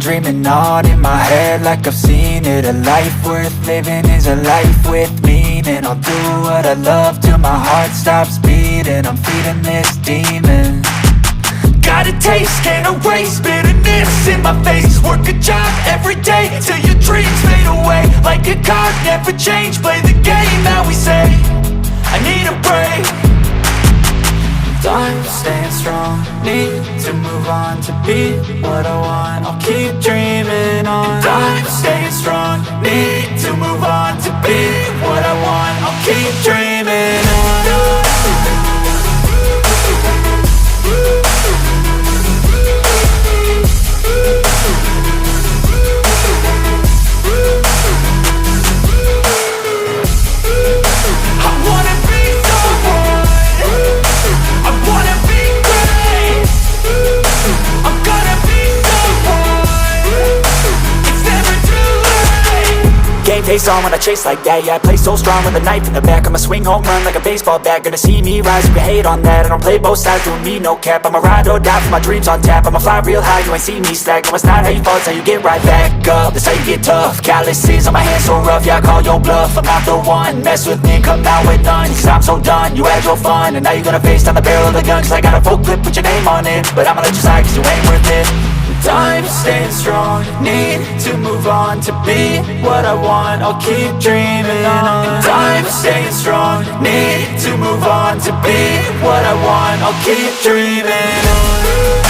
dreaming on in my head like I've seen it. A life worth living is a life with meaning. I'll do what I love till my heart stops beating. I'm feeding this demon. Got a taste, can't erase bitterness in my face. Work a job every day till your dreams fade away. Like a card, never change, play the game that we say. I need a break. I'm staying strong, need to move on to be what I want. I'll keep dreaming on. I'm staying strong, need to move on to be what I want. I'll keep dreaming on. Game face on when I chase like that. Yeah, I play so strong with a knife in the back. I'ma swing home run like a baseball bat. Gonna see me rise, you can hate on that. I don't play both sides, doing me no cap. I'ma ride or die for my dreams on tap. I'ma fly real high, you ain't see me slack. No, it's not how you fall, it's how you get right back up. That's how you get tough. Calluses on my hands so rough, yeah, I call your bluff. I'm not the one, mess with me, come out with none. Cause I'm so done, you had your fun. And now you're gonna face down the barrel of the gun. Cause I got a full clip, put your name on it. But I'ma let you slide cause you ain't worth it. I'm staying strong, need to move on to be what I want. I'll keep dreaming on. I'm staying strong, need to move on to be what I want. I'll keep dreaming on.